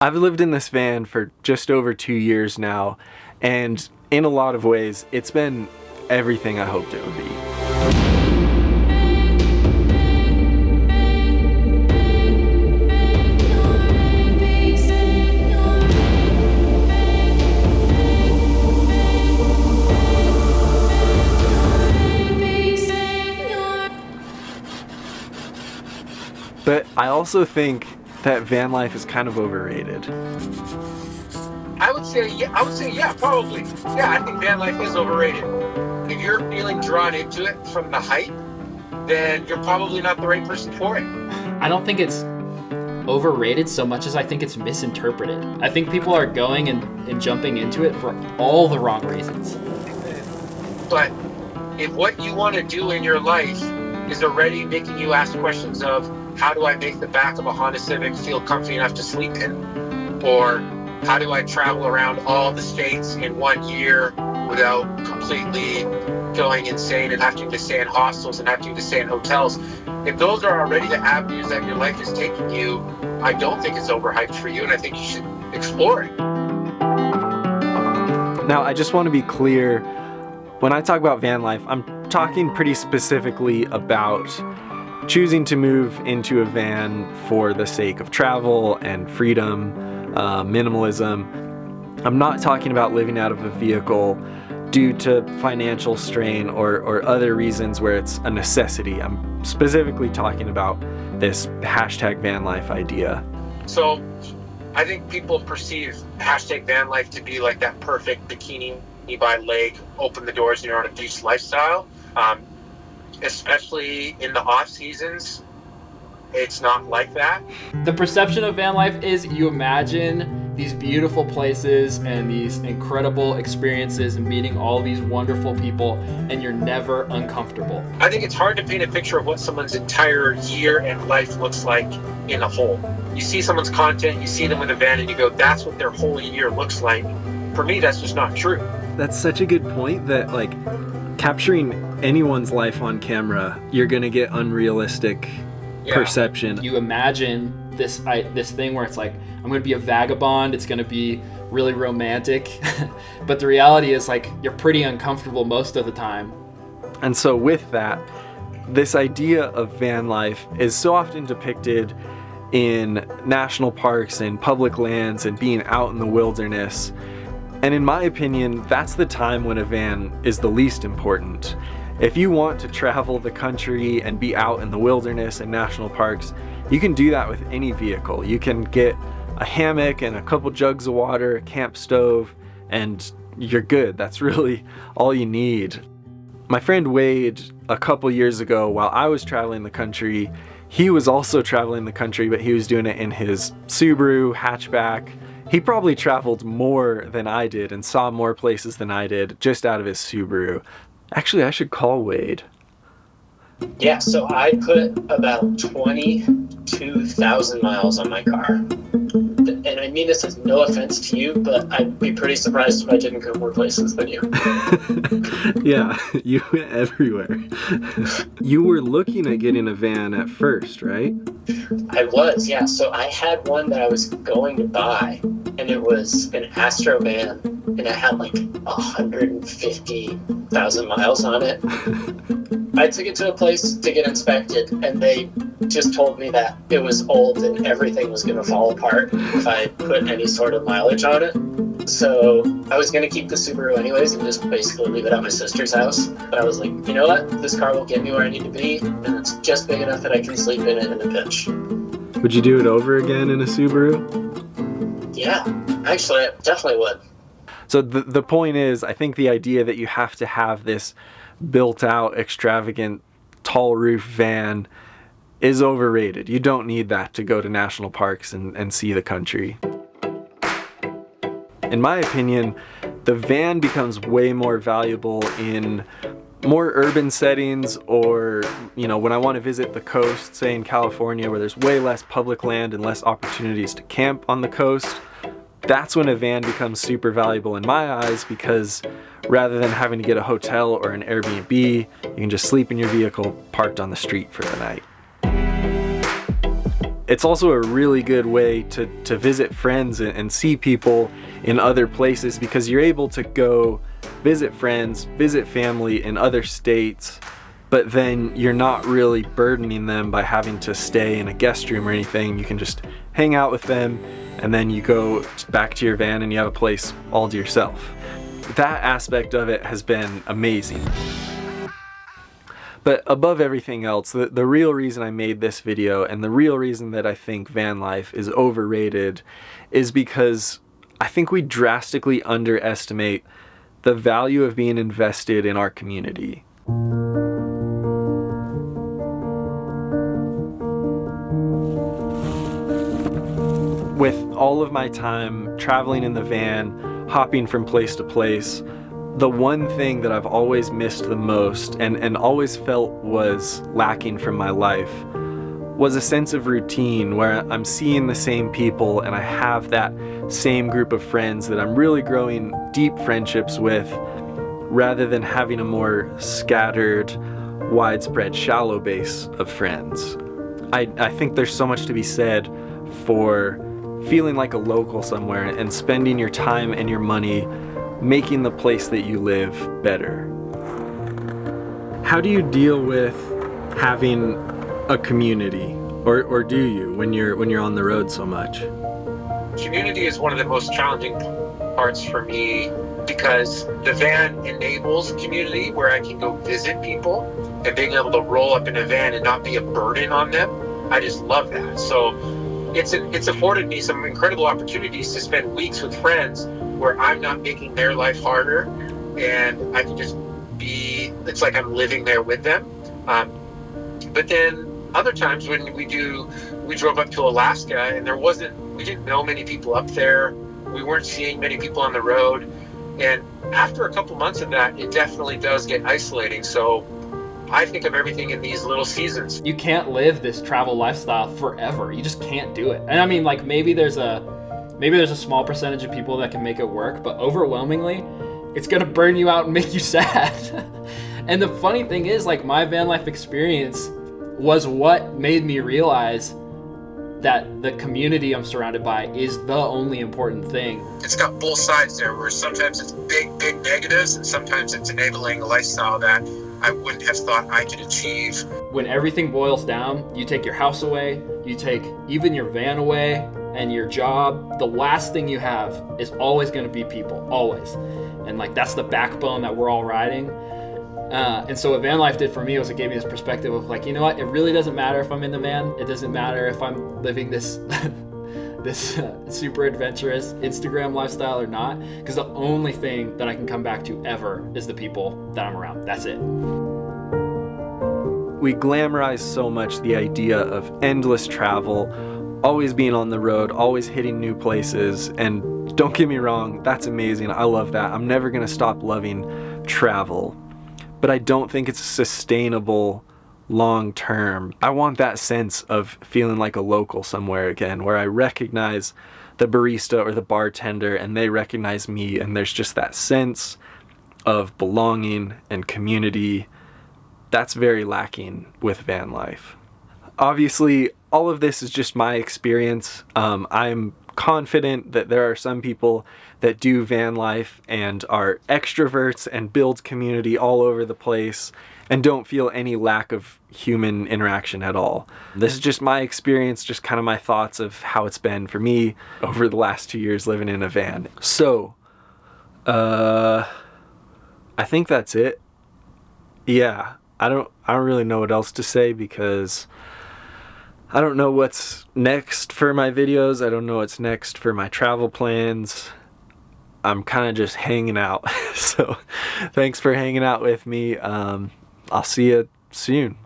I've lived in this van for just over 2 years now, and in a lot of ways, it's been everything I hoped it would be. But I also think that van life is kind of overrated. I would say yeah, probably. Yeah, I think van life is overrated. If you're feeling drawn into it from the hype, then you're probably not the right person for it. I don't think it's overrated so much as I think it's misinterpreted. I think people are going and jumping into it for all the wrong reasons. But if what you want to do in your life is already making you ask questions of, how do I make the back of a Honda Civic feel comfy enough to sleep in? Or how do I travel around all the states in 1 year without completely going insane and having to stay in hostels and having to stay in hotels? If those are already the avenues that your life is taking you, I don't think it's overhyped for you, and I think you should explore it. Now, I just want to be clear, when I talk about van life, I'm talking pretty specifically about choosing to move into a van for the sake of travel and freedom, minimalism. I'm not talking about living out of a vehicle due to financial strain or other reasons where it's a necessity. I'm specifically talking about this hashtag van life idea. So I think people perceive hashtag van life to be like that perfect bikini by leg, open the doors and you're on a beach lifestyle. Especially in the off seasons, it's not like that. The perception of van life is you imagine these beautiful places and these incredible experiences and meeting all these wonderful people, and you're never uncomfortable. I think it's hard to paint a picture of what someone's entire year and life looks like in a whole. You see someone's content, you see them with a van, and you go, that's what their whole year looks like. For me, that's just not true. That's such a good point that, like, capturing anyone's life on camera, you're gonna get unrealistic perception. You imagine this thing where it's like, I'm gonna be a vagabond, it's gonna be really romantic, but the reality is, like, you're pretty uncomfortable most of the time. And so with that, this idea of van life is so often depicted in national parks and public lands and being out in the wilderness. And in my opinion, that's the time when a van is the least important. If you want to travel the country and be out in the wilderness and national parks, you can do that with any vehicle. You can get a hammock and a couple jugs of water, a camp stove, and you're good. That's really all you need. My friend Wade, a couple years ago, while I was traveling the country, he was also traveling the country, but he was doing it in his Subaru hatchback. He probably traveled more than I did and saw more places than I did just out of his Subaru. Actually, I should call Wade. Yeah, so I put about 22,000 miles on my car. And I mean this as no offense to you, but I'd be pretty surprised if I didn't go more places than you. Yeah, you went everywhere. You were looking at getting a van at first, right? I was, yeah. So I had one that I was going to buy, and it was an Astro van, and it had like 150,000 miles on it. I took it to a place to get inspected, and they just told me that it was old and everything was going to fall apart if I put any sort of mileage on it. So I was going to keep the Subaru anyways and just basically leave it at my sister's house. But I was like, you know what? This car will get me where I need to be, and it's just big enough that I can sleep in it in a pinch. Would you do it over again in a Subaru? Yeah, actually, I definitely would. So the point is, I think the idea that you have to have this built out, extravagant, tall roof van is overrated. You don't need that to go to national parks and see the country. In my opinion, the van becomes way more valuable in more urban settings, or, you know, when I want to visit the coast, say in California, where there's way less public land and less opportunities to camp on the coast. That's when a van becomes super valuable in my eyes, because rather than having to get a hotel or an Airbnb, you can just sleep in your vehicle parked on the street for the night. It's also a really good way to visit friends and see people in other places, because you're able to go visit friends, visit family in other states, but then you're not really burdening them by having to stay in a guest room or anything. You can just hang out with them, and then you go back to your van and you have a place all to yourself. That aspect of it has been amazing. But above everything else, the real reason I made this video, and the real reason that I think van life is overrated, is because I think we drastically underestimate the value of being invested in our community. With all of my time traveling in the van, hopping from place to place, the one thing that I've always missed the most and always felt was lacking from my life was a sense of routine where I'm seeing the same people and I have that same group of friends that I'm really growing deep friendships with, rather than having a more scattered, widespread, shallow base of friends. I think there's so much to be said for feeling like a local somewhere and spending your time and your money making the place that you live better. How do you deal with having a community, or do you, when you're on the road so much? Community is one of the most challenging parts for me, because the van enables community where I can go visit people, and being able to roll up in a van and not be a burden on them. I just love that. So it's afforded me some incredible opportunities to spend weeks with friends where I'm not making their life harder, and I can just be, it's like I'm living there with them. But then other times when we drove up to Alaska, and we didn't know many people up there. We weren't seeing many people on the road. And after a couple months of that, it definitely does get isolating. So I think of everything in these little seasons. You can't live this travel lifestyle forever. You just can't do it. And I mean, like, maybe there's a small percentage of people that can make it work, but overwhelmingly, it's gonna burn you out and make you sad. And the funny thing is, like, my van life experience was what made me realize that the community I'm surrounded by is the only important thing. It's got both sides there, where sometimes it's big negatives, and sometimes it's enabling a lifestyle that I wouldn't have thought I could achieve. When everything boils down, you take your house away, you take even your van away, and your job, the last thing you have is always going to be people, always. And like, that's the backbone that we're all riding. And so what van life did for me was it gave me this perspective of like, you know what, it really doesn't matter if I'm in the van. It doesn't matter if I'm living this this super adventurous Instagram lifestyle or not, because the only thing that I can come back to ever is the people that I'm around. That's it. We glamorize so much the idea of endless travel, always being on the road, always hitting new places, and don't get me wrong, that's amazing. I love that. I'm never gonna stop loving travel, but I don't think it's sustainable long term. I want that sense of feeling like a local somewhere again, where I recognize the barista or the bartender and they recognize me, and there's just that sense of belonging and community. That's very lacking with van life. Obviously, all of this is just my experience. I'm confident that there are some people that do van life and are extroverts and build community all over the place and don't feel any lack of human interaction at all. This is just my experience, just kind of my thoughts of how it's been for me over the last 2 years living in a van. So, I think that's it. Yeah, I don't really know what else to say, because I don't know what's next for my videos. I don't know what's next for my travel plans. I'm kind of just hanging out. So thanks for hanging out with me. I'll see you soon.